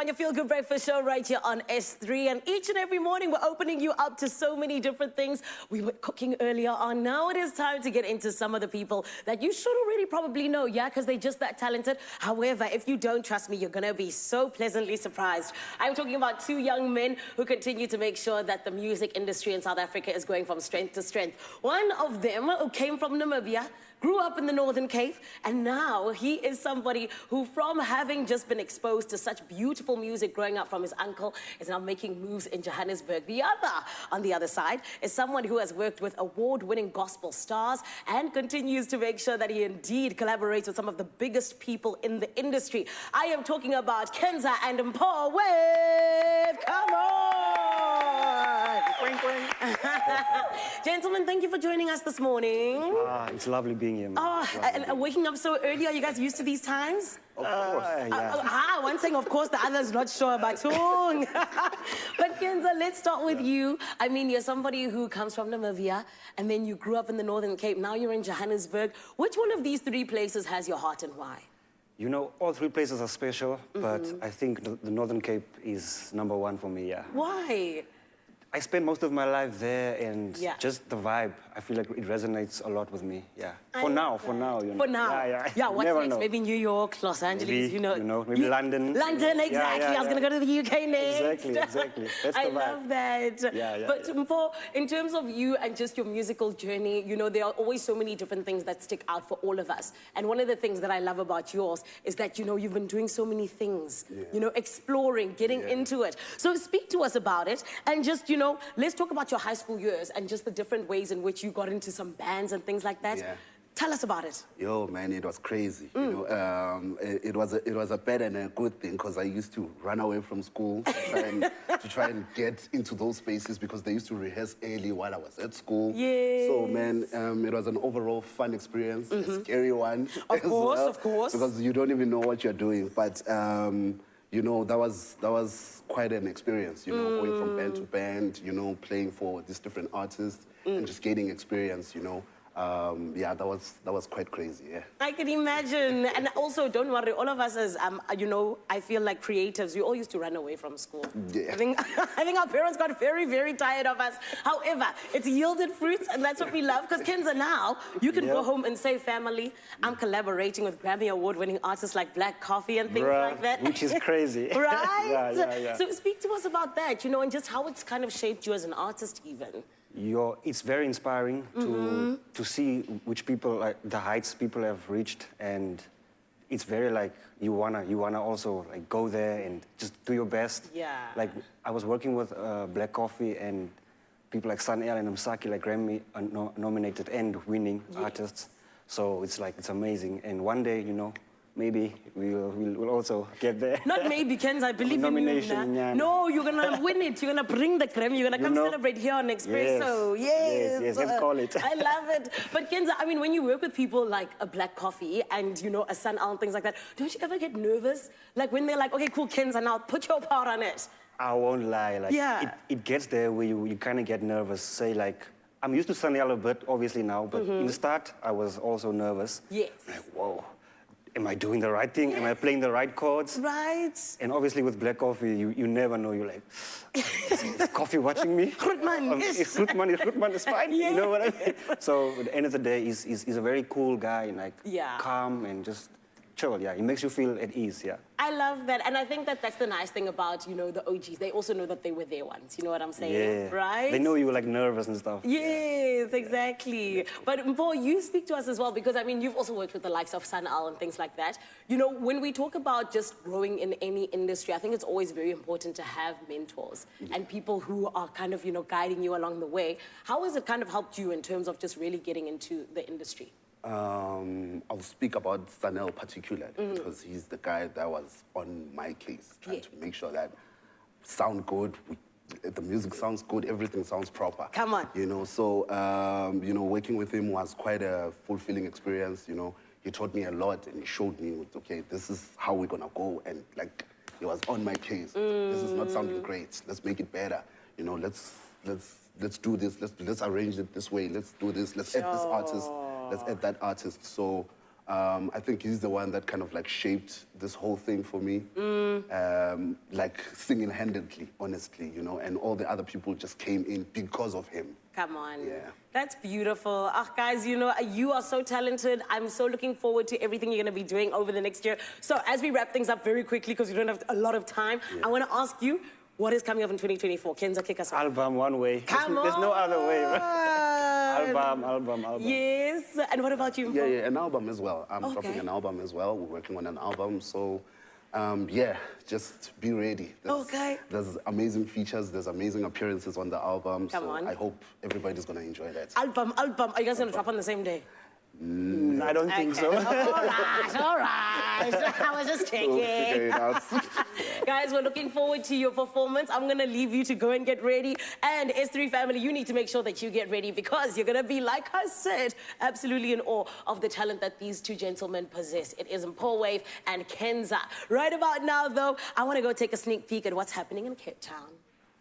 on your Feel Good Breakfast show right here on S3. And each and every morning, we're opening you up to so many different things. We were cooking earlier on. Now it is time to get into some of the people that you should already probably know, yeah, because they're just that talented. However, if you don't trust me, you're going to be so pleasantly surprised. I'm talking about two young men who continue to make sure that the music industry in South Africa is going from strength to strength. One of them who came from Namibia, grew up in the Northern Cape, and now he is somebody who, from having just been exposed to such beautiful music growing up from his uncle, is now making moves in Johannesburg. The other, on the other side, is someone who has worked with award-winning gospel stars and continues to make sure that he indeed collaborates with some of the biggest people in the industry. I am talking about Kenza and Mpho.Wav. Come on! Wink, wink. Gentlemen, thank you for joining us this morning. It's lovely being here. And waking up so early, are you guys used to these times? Of course. Yeah. One saying of course, the other's not sure about tongue. But Kenza, let's start with you. I mean, you're somebody who comes from Namibia, and then you grew up in the Northern Cape. Now you're in Johannesburg. Which one of these three places has your heart and why? You know, all three places are special, but I think the Northern Cape is #1 for me, yeah. Why? I spent most of my life there, and Yeah. just the vibe, I feel like it resonates a lot with me, yeah. For now, you know. For now. Yeah, What's never next? know. Maybe New York, Los Angeles, maybe London. London, exactly. I was going to go to the UK next. Exactly. That's the I vibe. love that. Yeah. But Mpho, in terms of you and just your musical journey, you know, there are always so many different things that stick out for all of us. And one of the things that I love about yours is that, you know, you've been doing so many things, you know, exploring, getting into it. So speak to us about it, and just, you know, let's talk about your high school years and just the different ways in which you got into some bands and things like that. Yeah. Tell us about it. Yo, man, it was crazy. You know, it was a bad and a good thing, because I used to run away from school to try and get into those spaces, because they used to rehearse early while I was at school. Yes. So, man, it was an overall fun experience, a scary one. Of course. Because you don't even know what you're doing. But you know, that was quite an experience. You know, going from band to band. You know, playing for these different artists and just gaining experience. You know. Yeah, that was quite crazy, yeah. I can imagine. And also, don't worry, all of us as, you know, I feel like creatives, we all used to run away from school. Yeah. I think our parents got very, very tired of us. However, it's yielded fruits, and that's what we love. Because Kenza, now, you can go home and say, family, I'm collaborating with Grammy Award-winning artists like Black Coffee and things like that. Which is crazy. Right? Yeah. So speak to us about that, you know, and just how it's kind of shaped you as an artist even. It's very inspiring to see which people, like the heights people have reached, and it's very like you wanna also like go there and just do your best. Yeah. Like I was working with Black Coffee and people like Sanel and Msaki, like Grammy nominated and winning artists. So it's like it's amazing, and one day, you know, maybe we'll also get there. Not maybe, Kenza, I believe in you. Nomination, yeah. No, you're going to win it. You're going to bring the Grammy. You're going to come celebrate here on Expresso. Yes, let's call it. I love it. But Kenza, I mean, when you work with people like a Black Coffee and, you know, a Sun Al and things like that, don't you ever get nervous? Like when they're like, okay, cool, Kenza, now put your part on it. I won't lie. Like, yeah. It gets there where you kind of get nervous. Say, like, I'm used to Sanel a bit, obviously now, but in the start, I was also nervous. Yes. Like, whoa. Am I doing the right thing? Am I playing the right chords? Right. And obviously with Black Coffee, you never know. You're like, is Coffee watching me? Grootman, Is Grootman is fine? You know what I mean? So at the end of the day, he's a very cool guy and like calm and just chill. Yeah, he makes you feel at ease. Yeah. I love that, and I think that that's the nice thing about, you know, the OGs. They also know that they were there once. You know what I'm saying? Yeah. Right? They know you were like nervous and stuff. Yes, exactly. But Mpho, you speak to us as well, because I mean, you've also worked with the likes of Sun Al and things like that. You know, when we talk about just growing in any industry, I think it's always very important to have mentors and people who are kind of, you know, guiding you along the way. How has it kind of helped you in terms of just really getting into the industry? I'll speak about Sanel particularly, because he's the guy that was on my case, trying to make sure that sound good, the music sounds good, everything sounds proper. Come on. You know, so, you know, working with him was quite a fulfilling experience, you know. He taught me a lot, and he showed me, okay, this is how we're gonna go, and like, he was on my case. This is not sounding great, let's make it better. You know, let's do this, let's arrange it this way, let's do this, let's add this artist, let's add that artist. So I think he's the one that kind of like shaped this whole thing for me, like single-handedly, honestly, you know, and all the other people just came in because of him. Come on. Yeah. That's beautiful. Guys, you know, you are so talented. I'm so looking forward to everything you're going to be doing over the next year. So as we wrap things up very quickly, because we don't have a lot of time, I want to ask you, what is coming up in 2024? Kenza, kick us off. Album, one way. Come There's no other way. on. Album. Yes. And what about you? Yeah, an album as well. I'm dropping an album as well. We're working on an album, so yeah, just be ready. There's amazing features, there's amazing appearances on the album. Come on. I hope everybody's gonna enjoy that. Album. Are you guys gonna drop on the same day? I don't think so. All right. I was just checking. We'll figure it out. Guys, we're looking forward to your performance. I'm going to leave you to go and get ready. And S3 family, you need to make sure that you get ready because you're going to be, like I said, absolutely in awe of the talent that these two gentlemen possess. It is Mpho.Wav and Kenza. Right about now, though, I want to go take a sneak peek at what's happening in Cape Town.